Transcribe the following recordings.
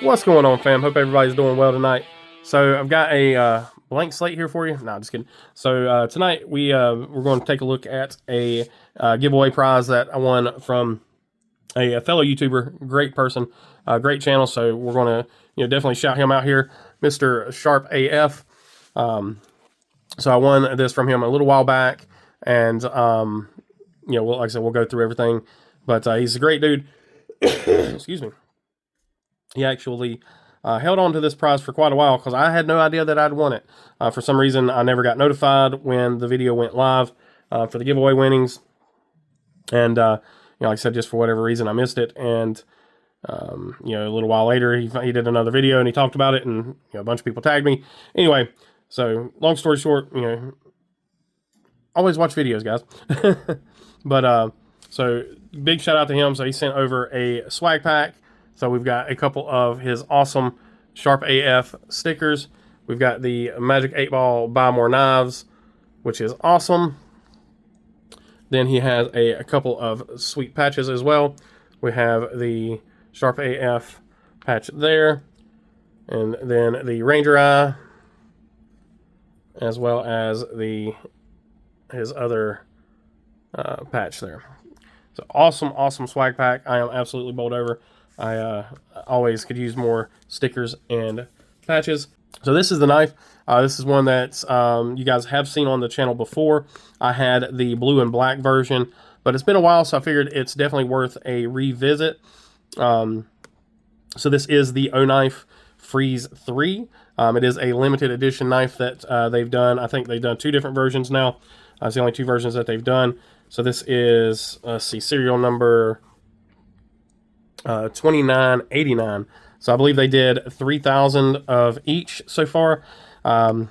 What's going on, fam? Hope everybody's doing well tonight. So I've got a blank slate here for you. No, just kidding. So tonight we're going to take a look at a giveaway prize that I won from a fellow YouTuber, great person, great channel. So we're going to definitely shout him out here, Mr. Sharp AF. So I won this from him a little while back, and like I said, we'll go through everything. But he's a great dude. Excuse me. He actually held on to this prize for quite a while because I had no idea that I'd won it. For some reason, I never got notified when the video went live for the giveaway winnings. And, like I said, just for whatever reason, I missed it. And, a little while later, he did another video and he talked about it, and a bunch of people tagged me. Anyway, so long story short, always watch videos, guys. But, so big shout out to him. So he sent over a swag pack. So we've got a couple of his awesome Sharp AF stickers. We've got the Magic 8 Ball Buy More Knives, which is awesome. Then he has a couple of sweet patches as well. We have the Sharp AF patch there, and then the Ranger Eye, as well as his other patch there. So awesome swag pack. I am absolutely bowled over. I always could use more stickers and patches. So this is the knife. This is one that you guys have seen on the channel before. I had the blue and black version, but it's been a while, so I figured it's definitely worth a revisit. So this is the O-Knife Freeze 3. It is a limited edition knife that they've done. I think they've done 2 different versions now. It's the only 2 versions that they've done. So this is, let's see, serial number 2989. So I believe they did 3,000 of each so far. So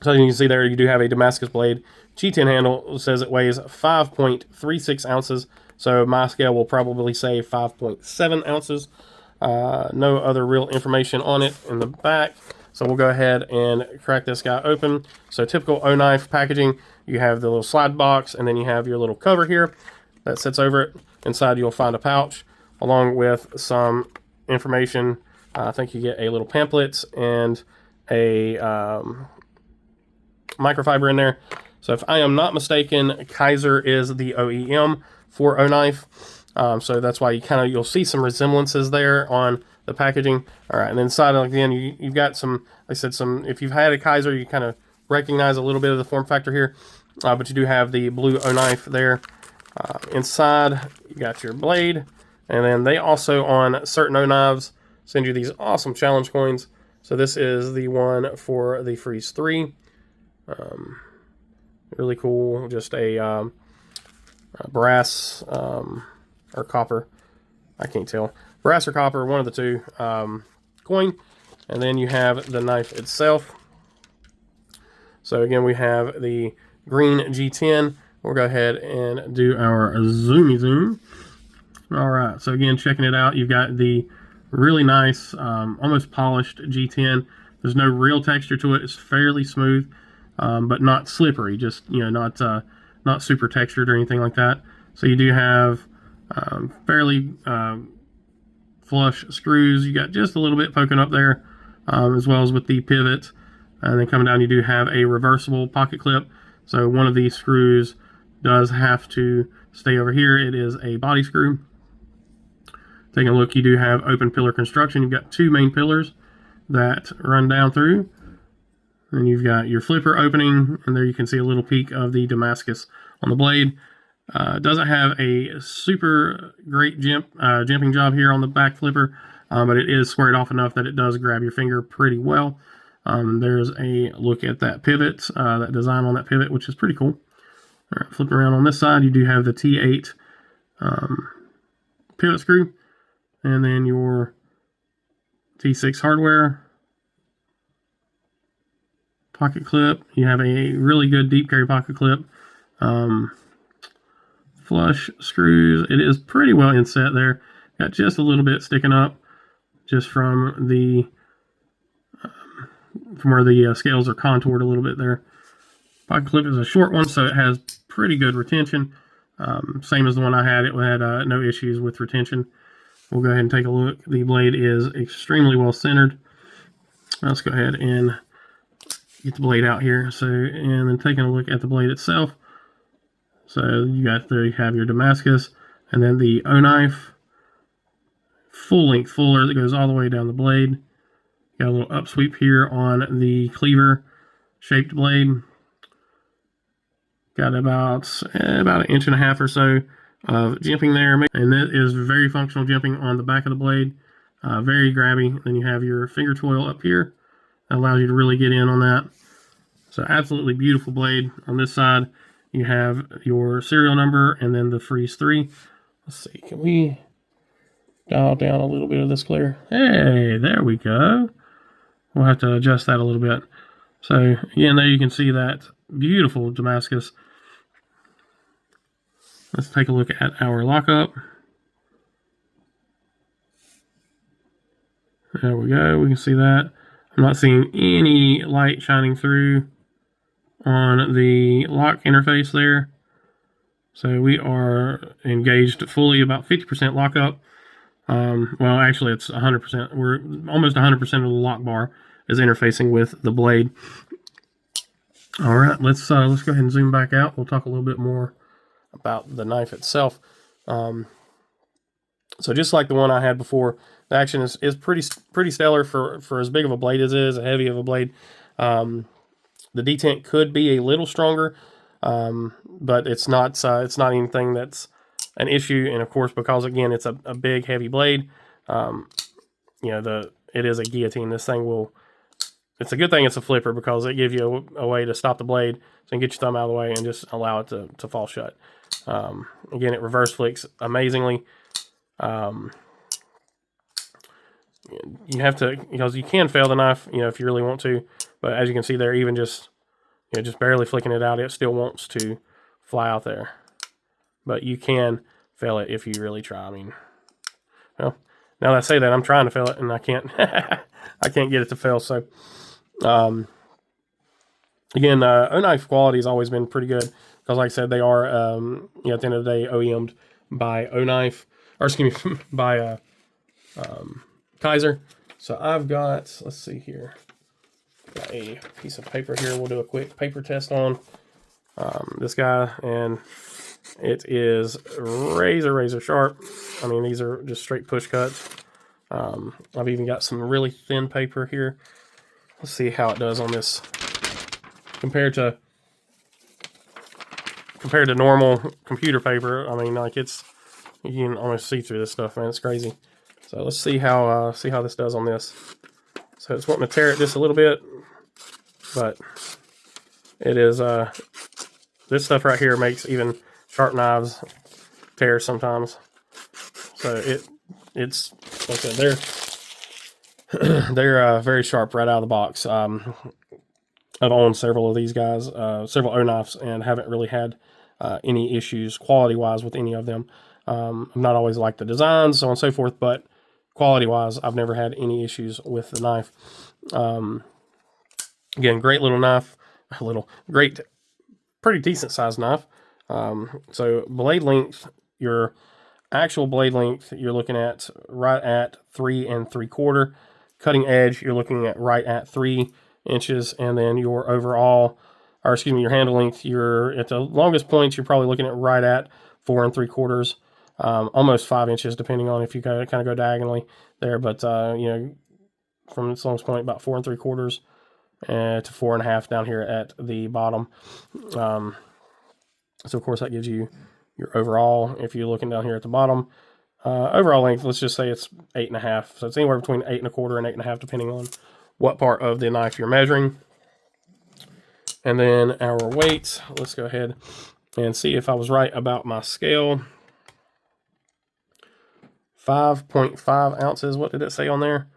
you can see there, you do have a Damascus blade. G10 handle says it weighs 5.36 ounces. So my scale will probably say 5.7 ounces. No other real information on it in the back. So we'll go ahead and crack this guy open. So typical O-Knife packaging, you have the little slide box, and then you have your little cover here that sits over it. Inside you'll find a pouch along with some information. I think you get a little pamphlet and a microfiber in there. So if I am not mistaken, Kaiser is the OEM for O-Knife. So that's why you'll see some resemblances there on the packaging. All right, and then inside again, you've got some, like I said, if you've had a Kaiser, you kind of recognize a little bit of the form factor here. But you do have the blue O-Knife there. Inside, you got your blade, and then they also, on certain O-Knives, send you these awesome challenge coins. So this is the one for the Freeze 3. Really cool, just a brass or copper, I can't tell, brass or copper, one of the two, coin. And then you have the knife itself. So again, we have the green G10. We'll go ahead and do our zoomy zoom. All right, so again, checking it out, you've got the really nice, almost polished G10. There's no real texture to it. It's fairly smooth, but not slippery, just, not super textured or anything like that. So you do have fairly flush screws. You got just a little bit poking up there, as well as with the pivot. And then coming down, you do have a reversible pocket clip. So one of these screws does have to stay over here. It is a body screw. Taking a look, you do have open pillar construction. You've got 2 main pillars that run down through. And you've got your flipper opening, and there you can see a little peek of the Damascus on the blade. Doesn't have a super great jimping job here on the back flipper, but it is squared off enough that it does grab your finger pretty well. There's a look at that pivot, that design on that pivot, which is pretty cool. All right, flipping around on this side, you do have the T8 pivot screw, and then your T6 hardware pocket clip. You have a really good deep carry pocket clip. Flush screws. It is pretty well inset there. Got just a little bit sticking up, just from where the scales are contoured a little bit there. Pocket clip is a short one, so it has pretty good retention. Same as the one I had. It had no issues with retention. we'll go ahead and take a look. The blade is extremely well centered. Let's go ahead and get the blade out here. So, and then taking a look at the blade itself. So you got there, you have your Damascus, and then the O knife, full length fuller that goes all the way down the blade. Got a little upsweep here on the cleaver shaped blade. Got about 1.5 inches or so of jimping there, and that is very functional jimping on the back of the blade. Very grabby. Then you have your finger twirl up here. That allows you to really get in on that. So absolutely beautiful blade. On this side, you have your serial number and then the freeze 3. Let's see, can we dial down a little bit of this glare? Hey, there we go. We'll have to adjust that a little bit. So again, there you can see that beautiful Damascus. Let's take a look at our lockup. There we go, we can see that. I'm not seeing any light shining through on the lock interface there. So we are engaged fully, about 50% lockup. Well, actually it's 100%. We're almost 100% of the lock bar is interfacing with the blade. All right, let's go ahead and zoom back out. We'll talk a little bit more about the knife itself. So just like the one I had before, the action is pretty stellar for as big of a blade as it is, as heavy of a blade. The detent could be a little stronger, but it's not anything that's an issue. And of course, because again it's a big heavy blade, you know, it is a guillotine. This thing will. It's a good thing it's a flipper because it gives you a way to stop the blade, so you can get your thumb out of the way and just allow it to fall shut. Again, it reverse flicks amazingly. You have to, because you can fail the knife, you know, if you really want to. But as you can see there, even just barely flicking it out, it still wants to fly out there. But you can fail it if you really try. I mean, well, now that I say that, I'm trying to fail it and I can't. I can't get it to fail. So, again, O-knife quality has always been pretty good because, like I said, they are, you know, at the end of the day, OEM'd by O-knife, or excuse me, by Kaiser. So I've got, let's see here, got a piece of paper here. We'll do a quick paper test on this guy, and it is razor sharp. I mean, these are just straight push cuts. I've even got some really thin paper here. Let's see how it does on this compared to normal computer paper. I mean, like you can almost see through this stuff, man. It's crazy. So let's see how this does on this. So it's wanting to tear it just a little bit, but it is this stuff right here makes even sharp knives tear sometimes. So it's like I said, they're very sharp right out of the box. I've owned several of these guys, several O-knives, and haven't really had any issues quality-wise with any of them. I've not always liked the designs, so on and so forth, but quality-wise, I've never had any issues with the knife. Again, great little knife, great, pretty decent-sized knife. So blade length, your actual blade length, you're looking at right at 3 3/4. Cutting edge, you're looking at right at 3 inches, and then your overall, or excuse me, your handle length, you're at the longest points, you're probably looking at right at 4 3/4, almost 5 inches, depending on if you kind of go diagonally there. But you know, from its longest point, about 4 3/4 to 4.5 down here at the bottom. So of course that gives you your overall. If you're looking down here at the bottom, overall length, let's just say it's 8.5. So it's anywhere between 8 1/4 and 8.5, depending on what part of the knife you're measuring. And then our weight, let's go ahead and see if I was right about my scale. 5.5 ounces. What did it say on there?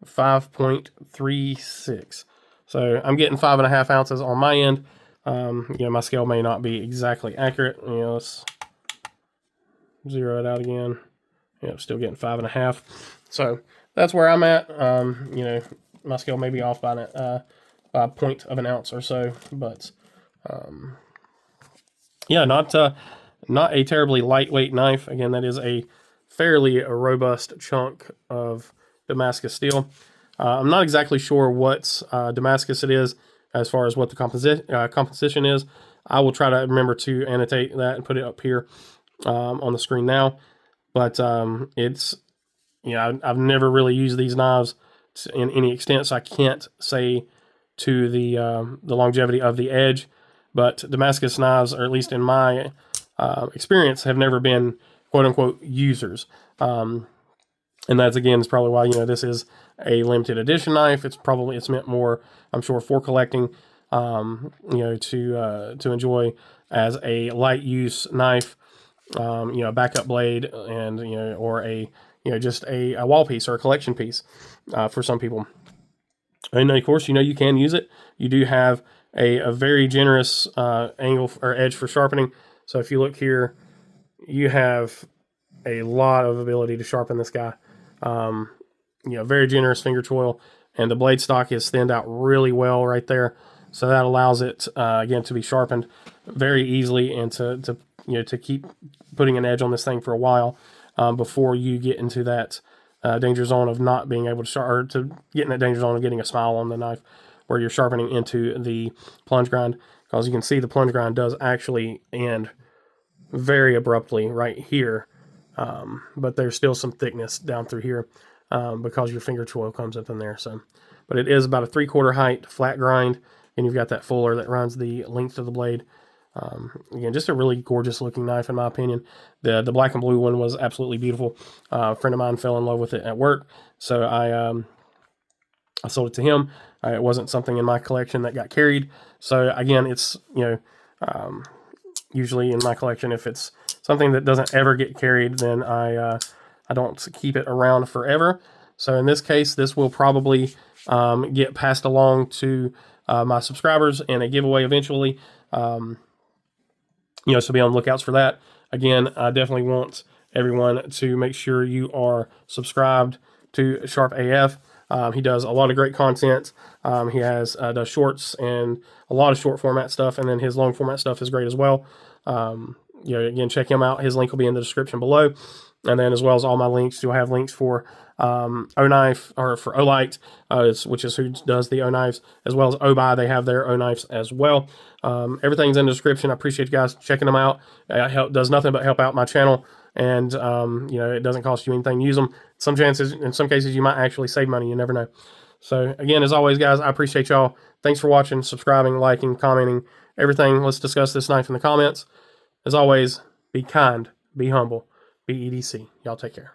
5.36. So I'm getting 5.5 ounces on my end. You know, my scale may not be exactly accurate. You know, let's zero it out again. Yeah, still getting 5.5. So that's where I'm at. You know, my scale may be off by a 0.1 ounce or so, but yeah, not a terribly lightweight knife. Again, that is a fairly a robust chunk of Damascus steel. I'm not exactly sure what Damascus it is as far as what the composition is. I will try to remember to annotate that and put it up here on the screen now. But it's, you know, I've never really used these knives in any extent, so I can't say to the longevity of the edge. But Damascus knives, or at least in my experience, have never been quote unquote users. And that's, again, is probably why, you know, this is a limited edition knife. It's meant more, I'm sure, for collecting, you know, to enjoy as a light use knife, you know, a backup blade, and, you know, or a, you know, just a wall piece or a collection piece for some people. And of course, you know, you can use it. You do have a very generous angle or edge for sharpening. So if you look here, you have a lot of ability to sharpen this guy. You know, very generous finger choil, and the blade stock is thinned out really well right there. So that allows it, again, to be sharpened very easily, and to you know, to keep putting an edge on this thing for a while before you get into that danger zone of not being able to or to get in that danger zone of getting a smile on the knife where you're sharpening into the plunge grind. Because you can see the plunge grind does actually end very abruptly right here, but there's still some thickness down through here because your finger choil comes up in there. So, but it is about a 3/4 height flat grind, and you've got that fuller that runs the length of the blade. Again, just a really gorgeous looking knife in my opinion. The black and blue one was absolutely beautiful. A friend of mine fell in love with it at work, so I sold it to him. It wasn't something in my collection that got carried. So again, it's, you know, usually in my collection, if it's something that doesn't ever get carried, then I don't keep it around forever. So in this case, this will probably get passed along to my subscribers in a giveaway eventually. You know, so be on lookouts for that. Again, I definitely want everyone to make sure you are subscribed to Sharp AF. He does a lot of great content. He does shorts and a lot of short format stuff, and then his long format stuff is great as well. You know, again, check him out. His link will be in the description below. And then, as well as all my links, you'll have links for O-Knife, or for Olight, which is who does the O-Knives, as well as Obuy. They have their O-Knives as well. Everything's in the description. I appreciate you guys checking them out. It does nothing but help out my channel, and you know, it doesn't cost you anything to use them. In some cases, you might actually save money. You never know. So again, as always, guys, I appreciate y'all. Thanks for watching, subscribing, liking, commenting, everything. Let's discuss this knife in the comments. As always, be kind, be humble, be EDC. Y'all take care.